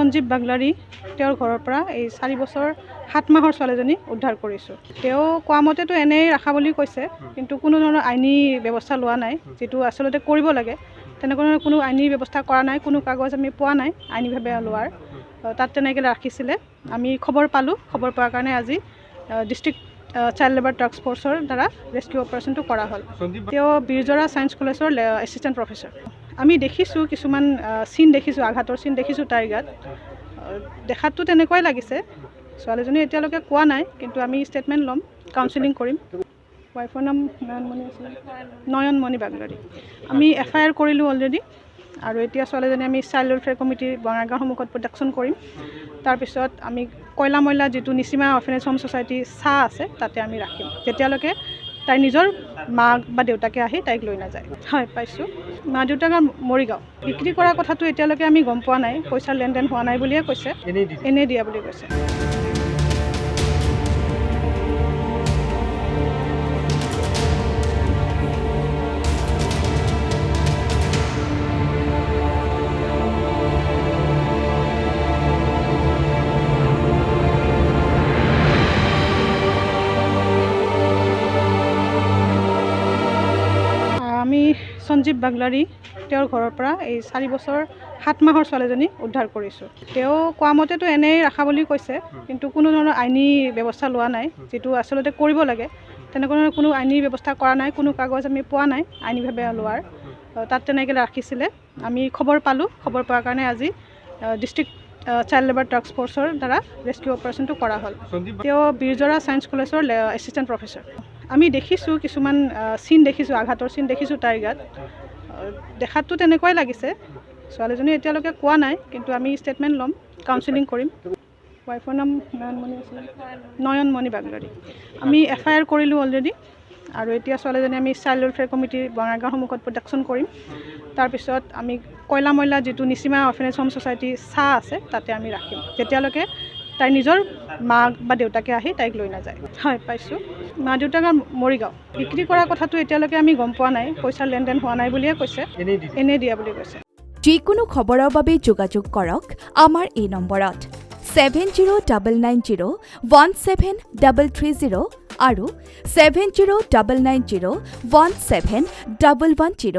সঞ্জীৱ বাগলাৰী তেওঁৰ ঘৰৰ পৰা এই 4 বছৰ 7 মাহৰ ছোৱালীজনী উদ্ধাৰ কৰিছোঁ। তেওঁ কোৱা মতেতো এনেই ৰাখা বুলি কৈছে, কিন্তু কোনো ধৰণৰ আইনী ব্যৱস্থা লোৱা নাই, যিটো আচলতে কৰিব লাগে। তেনেকুৱা ধৰণৰ কোনো আইনী ব্যৱস্থা কৰা নাই, কোনো কাগজ আমি পোৱা নাই আইনীভাৱে লোৱাৰ। তাত তেনেকৈ ৰাখিছিলে। আমি খবৰ পালোঁ, খবৰ পোৱাৰ কাৰণে আজি ডিষ্ট্ৰিক্ট চাইল্ড লেবাৰ টাস্ক ফ'ৰ্চৰ দ্বাৰা ৰেস্কিউ অপাৰেশ্যনটো কৰা হ'ল। তেওঁ বীৰজৰা ছায়েন্স কলেজৰ এছিষ্টেণ্ট প্ৰফেচৰ। আমি দেখিছোঁ কিছুমান চিন দেখিছোঁ, আঘাতৰ চিন দেখিছোঁ তাইৰ গাত। দেখাততো তেনেকুৱাই লাগিছে। ছোৱালীজনী এতিয়ালৈকে কোৱা নাই, কিন্তু আমি ষ্টেটমেণ্ট ল'ম, কাউন্সেলিং কৰিম। ৱাইফৰ নাম নয়নমণি বাগলাৰী। আমি FIR কৰিলোঁ অলৰেডি, আৰু এতিয়া ছোৱালীজনী আমি চাইল্ড ৱেলফেয়াৰ কমিটিৰ বঙাইগাঁও সন্মুখত প্ৰডাকশ্যন কৰিম। তাৰপিছত আমি কয়লা ময়লা যিটো নিচিমা অৰ্ফেনেজ হোম ছ'চাইটি আছে তাতে আমি ৰাখিম, যেতিয়ালৈকে তাইৰ নিজৰ মাক বা দেউতাকে আহি তাইক লৈ নাযায়। হয়, পাইছোঁ। মা দেউতাকৰ মৰিগাঁও। বিক্ৰী কৰাৰ কথাটো এতিয়ালৈকে আমি গম পোৱা নাই, পইচাৰ লেনদেন হোৱা নাই বুলিয়ে কৈছে, এনেই দিয়া বুলি কৈছে। আমি সঞ্জীৱ বাগলাৰী তেওঁৰ ঘৰৰ পৰা এই 4 বছৰ 7 মাহৰ ছোৱালীজনী উদ্ধাৰ কৰিছোঁ। তেওঁ কোৱা মতেতো এনেই ৰাখা বুলি কৈছে, কিন্তু কোনো ধৰণৰ আইনী ব্যৱস্থা লোৱা নাই, যিটো আচলতে কৰিব লাগে। তেনেকুৱা ধৰণৰ কোনো আইনী ব্যৱস্থা কৰা নাই, কোনো কাগজ আমি পোৱা নাই আইনীভাৱে লোৱাৰ। তাত তেনেকৈ ৰাখিছিলে। আমি খবৰ পালোঁ, খবৰ পোৱাৰ কাৰণে আজি ডিষ্ট্ৰিক্ট চাইল্ড লেবাৰ টাস্ক ফ'ৰ্চৰ দ্বাৰা ৰেস্কিউ অপাৰেশ্যনটো কৰা হ'ল। তেওঁ বীৰজৰা ছায়েন্স কলেজৰ এছিষ্টেণ্ট প্ৰফেচৰ। আমি দেখিছোঁ কিছুমান চিন দেখিছোঁ, আঘাতৰ চিন দেখিছোঁ তাইৰ গাত। দেখাততো তেনেকুৱাই লাগিছে। ছোৱালীজনী এতিয়ালৈকে কোৱা নাই, কিন্তু আমি ষ্টেটমেণ্ট ল'ম, কাউন্সেলিং কৰিম। ৱাইফৰ নাম নয়নমণি বাগলাৰী। আমি FIR কৰিলোঁ অলৰেডি, আৰু এতিয়া ছোৱালীজনী আমি চাইল্ড ৱেলফেয়াৰ কমিটিৰ বঙাইগাঁও সন্মুখত প্ৰডাকশ্যন কৰিম। তাৰপিছত আমি কয়লা ময়লা যিটো নিচিমা অৰ্ফেনেজ হোম ছ'চাইটি আছে তাতে আমি ৰাখিম, যেতিয়ালৈকে তাইৰ নিজৰ মাক বা দেউতাকে আহি তাইক লৈ নাযায়। হয়, পাইছোঁ। মা দেউতাকৰ মৰিগাঁও। বিক্ৰী কৰাৰ কথাটো এতিয়ালৈকে আমি গম পোৱা নাই, পইচাৰ লেনদেন হোৱা নাই বুলিয়ে কৈছে, এনেই দিয়া বুলি কৈছে। যিকোনো খবৰৰ বাবে যোগাযোগ কৰক আমাৰ এই নম্বৰত 7099017330 আৰু 7099017110।